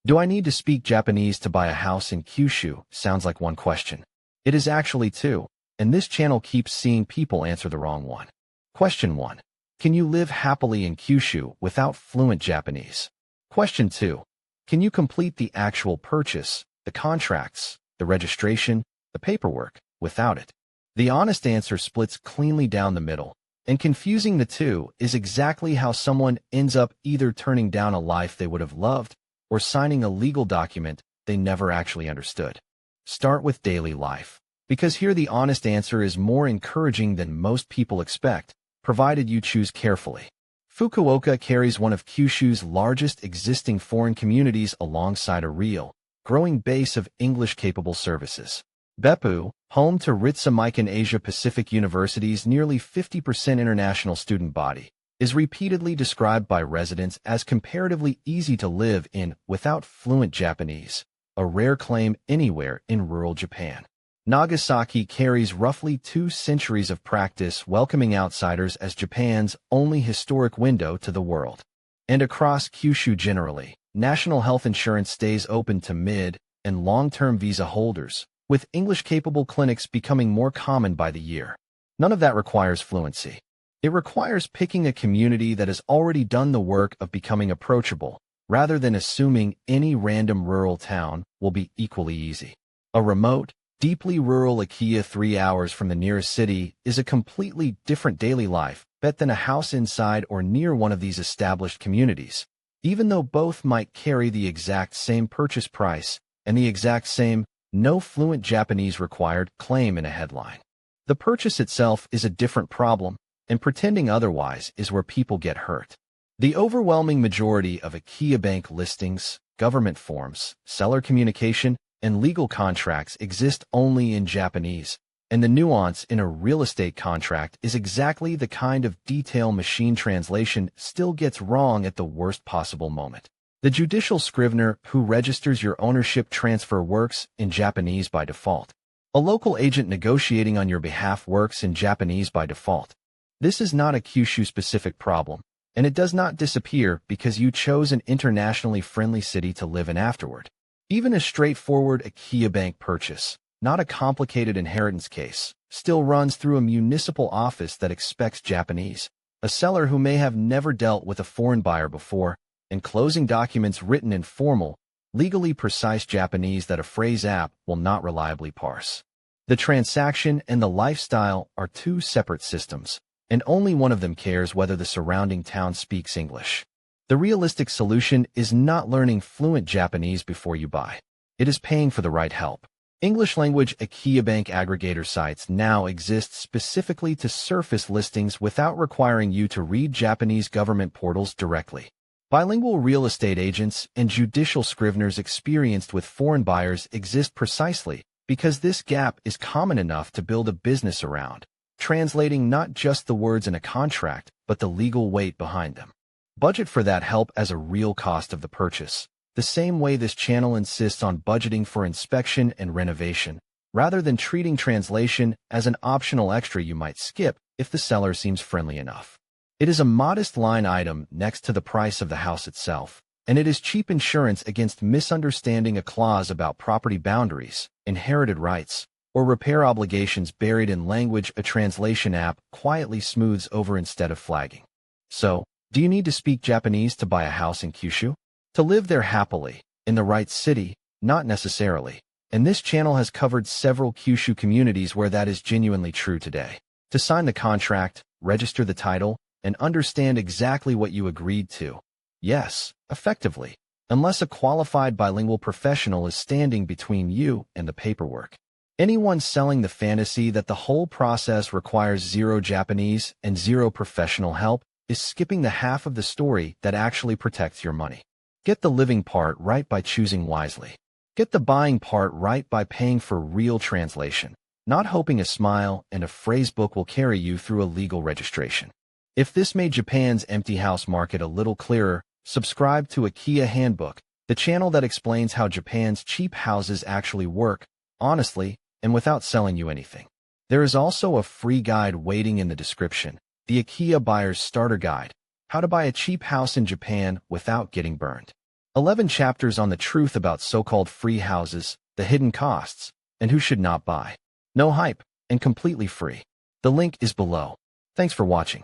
Do I need to speak Japanese to buy a house in Kyushu? Sounds like one question. It is actually two, and this channel keeps seeing people answer the wrong one. Question 1. Can you live happily in Kyushu without fluent Japanese? Question 2. Can you complete the actual purchase, the contracts, the registration, the paperwork, without it? The honest answer splits cleanly down the middle, and confusing the two is exactly how someone ends up either turning down a life they would have loved or signing a legal document they never actually understood. Start with daily life, because here the honest answer is more encouraging than most people expect, provided you choose carefully. Fukuoka carries one of Kyushu's largest existing foreign communities alongside a real, growing base of English-capable services. Beppu, home to Ritsumikan Asia-Pacific University's nearly 50% international student body, is repeatedly described by residents as comparatively easy to live in without fluent Japanese, a rare claim anywhere in rural Japan. Nagasaki carries roughly 2 centuries of practice welcoming outsiders as Japan's only historic window to the world. And across Kyushu generally, national health insurance stays open to mid- and long-term visa holders, with English-capable clinics becoming more common by the year. None of that requires fluency. It requires picking a community that has already done the work of becoming approachable, rather than assuming any random rural town will be equally easy. A remote, deeply rural Akiya 3 hours from the nearest city is a completely different daily life bet than a house inside or near one of these established communities, even though both might carry the exact same purchase price and the exact same "no fluent Japanese required" claim in a headline. The purchase itself is a different problem, and pretending otherwise is where people get hurt. The overwhelming majority of Akiya bank listings, government forms, seller communication, and legal contracts exist only in Japanese, and the nuance in a real estate contract is exactly the kind of detail machine translation still gets wrong at the worst possible moment. The judicial scrivener who registers your ownership transfer works in Japanese by default. A local agent negotiating on your behalf works in Japanese by default. This is not a Kyushu-specific problem, and it does not disappear because you chose an internationally friendly city to live in afterward. Even a straightforward Akiya bank purchase, not a complicated inheritance case, still runs through a municipal office that expects Japanese, a seller who may have never dealt with a foreign buyer before, and closing documents written in formal, legally precise Japanese that a phrase app will not reliably parse. The transaction and the lifestyle are 2 separate systems, and only one of them cares whether the surrounding town speaks English. The realistic solution is not learning fluent Japanese before you buy. It is paying for the right help. English-language Akiya bank aggregator sites now exist specifically to surface listings without requiring you to read Japanese government portals directly. Bilingual real estate agents and judicial scriveners experienced with foreign buyers exist precisely because this gap is common enough to build a business around, translating not just the words in a contract, but the legal weight behind them. Budget for that help as a real cost of the purchase, the same way this channel insists on budgeting for inspection and renovation, rather than treating translation as an optional extra you might skip if the seller seems friendly enough. It is a modest line item next to the price of the house itself, and it is cheap insurance against misunderstanding a clause about property boundaries, inherited rights, or repair obligations buried in language a translation app quietly smooths over instead of flagging. So, do you need to speak Japanese to buy a house in Kyushu? To live there happily, in the right city? Not necessarily. And this channel has covered several Kyushu communities where that is genuinely true today. To sign the contract, register the title, and understand exactly what you agreed to. Yes, effectively, unless a qualified bilingual professional is standing between you and the paperwork. Anyone selling the fantasy that the whole process requires 0 Japanese and 0 professional help is skipping the half of the story that actually protects your money. Get the living part right by choosing wisely. Get the buying part right by paying for real translation, not hoping a smile and a phrase book will carry you through a legal registration. If this made Japan's empty house market a little clearer, subscribe to Akiya Handbook, the channel that explains how Japan's cheap houses actually work, honestly, and without selling you anything. There is also a free guide waiting in the description, the Akiya Buyer's Starter Guide, How to Buy a Cheap House in Japan Without Getting Burned. 11 chapters on the truth about so-called free houses, the hidden costs, and who should not buy. No hype, and completely free. The link is below. Thanks for watching.